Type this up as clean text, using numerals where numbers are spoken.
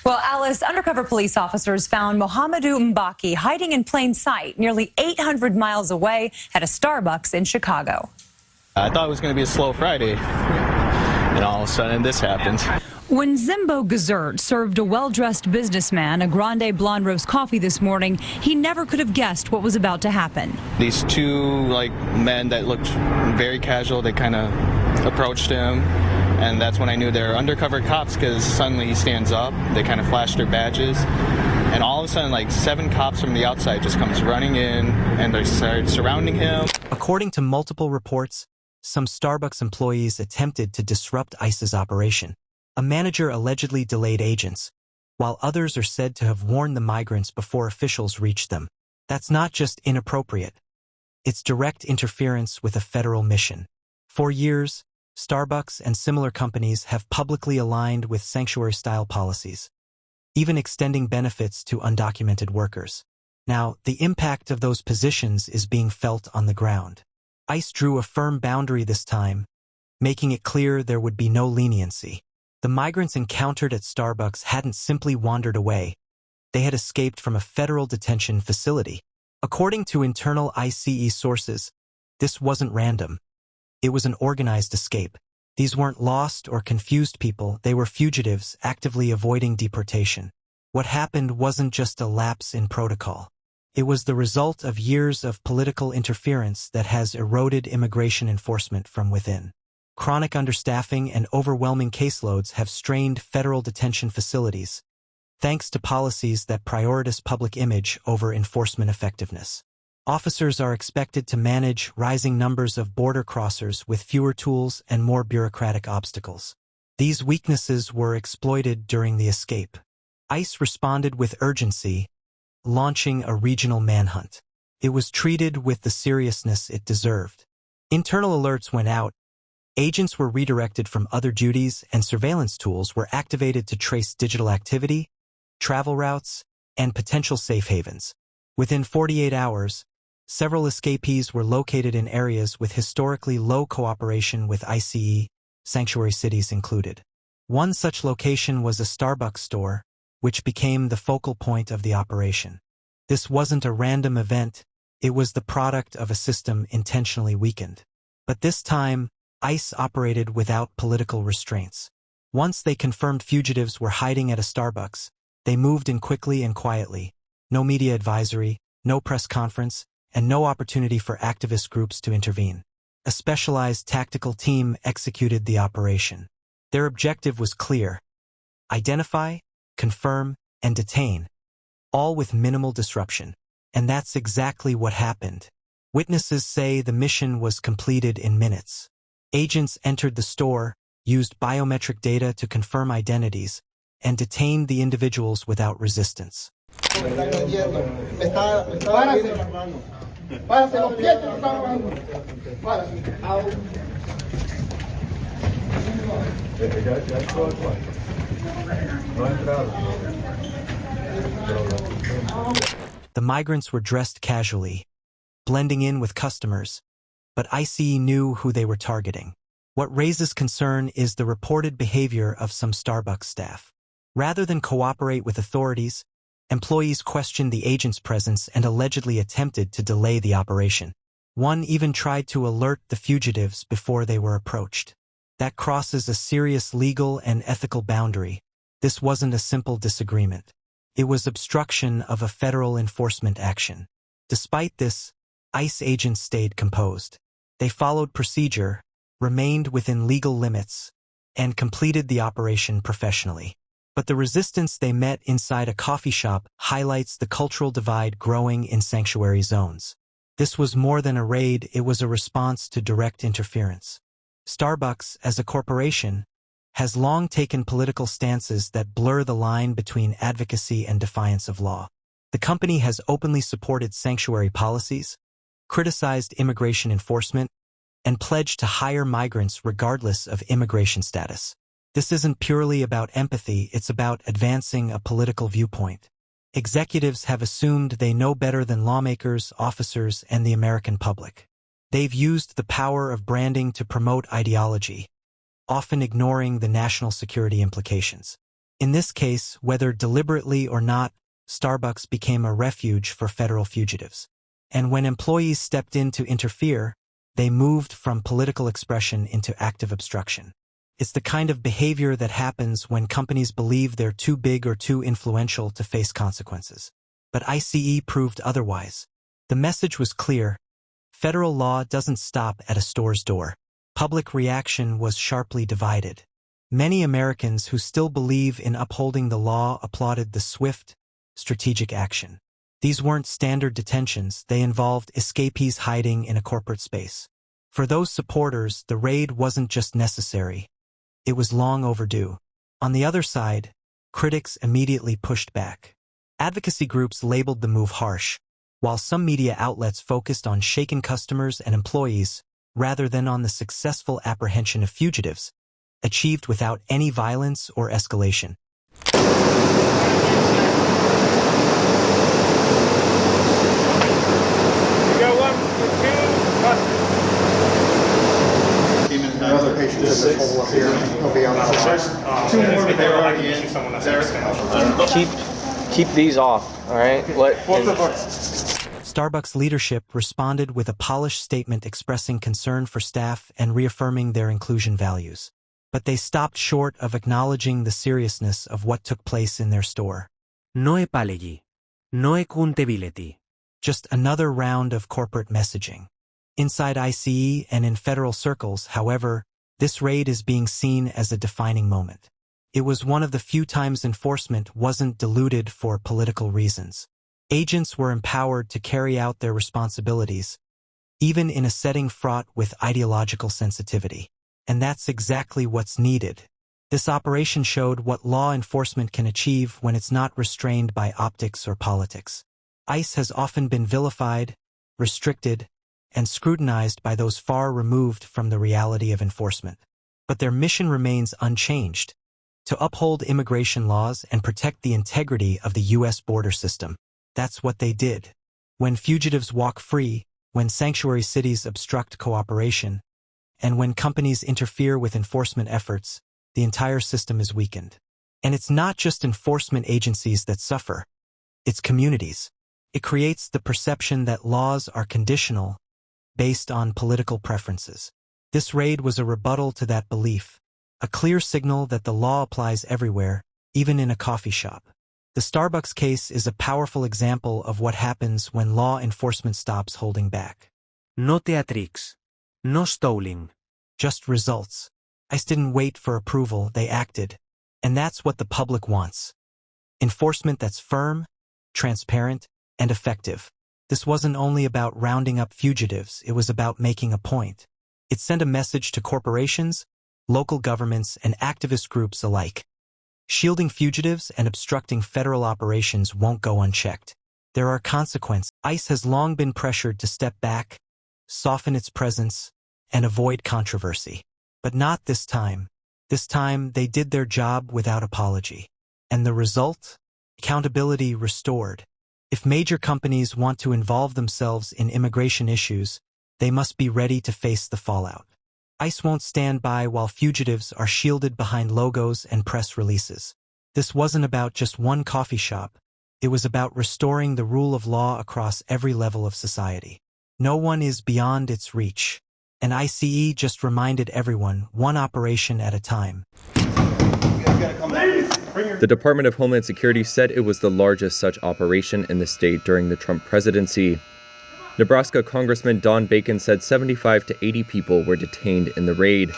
Well, Alice, undercover police officers found Mohamedou Mbaki hiding in plain sight nearly 800 miles away at a Starbucks in Chicago. I thought it was going to be a slow Friday, and all of a sudden this happened. When Zimbo Gazert served a well-dressed businessman a grande blonde roast coffee this morning, he never could have guessed what was about to happen. These two men that looked very casual, they kind of approached him, and that's when I knew they were undercover cops, because suddenly he stands up, they kind of flash their badges, and all of a sudden 7 cops from the outside just comes running in, and they start surrounding him. According to multiple reports, some Starbucks employees attempted to disrupt ICE's operation. A manager allegedly delayed agents, while others are said to have warned the migrants before officials reached them. That's not just inappropriate. It's direct interference with a federal mission. For years, Starbucks and similar companies have publicly aligned with sanctuary-style policies, even extending benefits to undocumented workers. Now, the impact of those positions is being felt on the ground. ICE drew a firm boundary this time, making it clear there would be no leniency. The migrants encountered at Starbucks hadn't simply wandered away. They had escaped from a federal detention facility. According to internal ICE sources, this wasn't random. It was an organized escape. These weren't lost or confused people, they were fugitives actively avoiding deportation. What happened wasn't just a lapse in protocol. It was the result of years of political interference that has eroded immigration enforcement from within. Chronic understaffing and overwhelming caseloads have strained federal detention facilities, thanks to policies that prioritize public image over enforcement effectiveness. Officers are expected to manage rising numbers of border crossers with fewer tools and more bureaucratic obstacles. These weaknesses were exploited during the escape. ICE responded with urgency, launching a regional manhunt. It was treated with the seriousness it deserved. Internal alerts went out. Agents were redirected from other duties, and surveillance tools were activated to trace digital activity, travel routes, and potential safe havens. Within 48 hours, several escapees were located in areas with historically low cooperation with ICE, sanctuary cities included. One such location was a Starbucks store, which became the focal point of the operation. This wasn't a random event, it was the product of a system intentionally weakened. But this time, ICE operated without political restraints. Once they confirmed fugitives were hiding at a Starbucks, they moved in quickly and quietly. No media advisory, no press conference, and no opportunity for activist groups to intervene. A specialized tactical team executed the operation. Their objective was clear: identify, confirm, and detain, all with minimal disruption. And that's exactly what happened. Witnesses say the mission was completed in minutes. Agents entered the store, used biometric data to confirm identities, and detained the individuals without resistance. The migrants were dressed casually, blending in with customers, but ICE knew who they were targeting. What raises concern is the reported behavior of some Starbucks staff. Rather than cooperate with authorities, employees questioned the agent's presence and allegedly attempted to delay the operation. One even tried to alert the fugitives before they were approached. That crosses a serious legal and ethical boundary. This wasn't a simple disagreement. It was obstruction of a federal enforcement action. Despite this, ICE agents stayed composed. They followed procedure, remained within legal limits, and completed the operation professionally. But the resistance they met inside a coffee shop highlights the cultural divide growing in sanctuary zones. This was more than a raid, it was a response to direct interference. Starbucks, as a corporation, has long taken political stances that blur the line between advocacy and defiance of law. The company has openly supported sanctuary policies, criticized immigration enforcement, and pledged to hire migrants regardless of immigration status. This isn't purely about empathy, it's about advancing a political viewpoint. Executives have assumed they know better than lawmakers, officers, and the American public. They've used the power of branding to promote ideology, often ignoring the national security implications. In this case, whether deliberately or not, Starbucks became a refuge for federal fugitives. And when employees stepped in to interfere, they moved from political expression into active obstruction. It's the kind of behavior that happens when companies believe they're too big or too influential to face consequences. But ICE proved otherwise. The message was clear. Federal law doesn't stop at a store's door. Public reaction was sharply divided. Many Americans who still believe in upholding the law applauded the swift, strategic action. These weren't standard detentions, they involved escapees hiding in a corporate space. For those supporters, the raid wasn't just necessary. It was long overdue. On the other side, critics immediately pushed back. Advocacy groups labeled the move harsh, while some media outlets focused on shaken customers and employees rather than on the successful apprehension of fugitives, achieved without any violence or escalation. Another patient in this hole up here. He'll be on the line. Two more, but they're already in. Keep these off, all right? Starbucks leadership responded with a polished statement expressing concern for staff and reaffirming their inclusion values. But they stopped short of acknowledging the seriousness of what took place in their store. No επάλεγει. No εκούντεβιλετή. Just another round of corporate messaging. Inside ICE and in federal circles, however, this raid is being seen as a defining moment. It was one of the few times enforcement wasn't diluted for political reasons. Agents were empowered to carry out their responsibilities, even in a setting fraught with ideological sensitivity. And that's exactly what's needed. This operation showed what law enforcement can achieve when it's not restrained by optics or politics. ICE has often been vilified, restricted, and scrutinized by those far removed from the reality of enforcement. But their mission remains unchanged: to uphold immigration laws and protect the integrity of the U.S. border system. That's what they did. When fugitives walk free, when sanctuary cities obstruct cooperation, and when companies interfere with enforcement efforts, the entire system is weakened. And it's not just enforcement agencies that suffer. It's communities. It creates the perception that laws are conditional, based on political preferences. This raid was a rebuttal to that belief, a clear signal that the law applies everywhere, even in a coffee shop. The Starbucks case is a powerful example of what happens when law enforcement stops holding back. No theatrics. No stalling. Just results. ICE didn't wait for approval, they acted. And that's what the public wants. Enforcement that's firm, transparent, and effective. This wasn't only about rounding up fugitives, it was about making a point. It sent a message to corporations, local governments, and activist groups alike. Shielding fugitives and obstructing federal operations won't go unchecked. There are consequences. ICE has long been pressured to step back, soften its presence, and avoid controversy. But not this time. This time, they did their job without apology. And the result? Accountability restored. If major companies want to involve themselves in immigration issues, they must be ready to face the fallout. ICE won't stand by while fugitives are shielded behind logos and press releases. This wasn't about just one coffee shop. It was about restoring the rule of law across every level of society. No one is beyond its reach. And ICE just reminded everyone, one operation at a time. The Department of Homeland Security said it was the largest such operation in the state during the Trump presidency. Nebraska Congressman Don Bacon said 75 to 80 people were detained in the raid.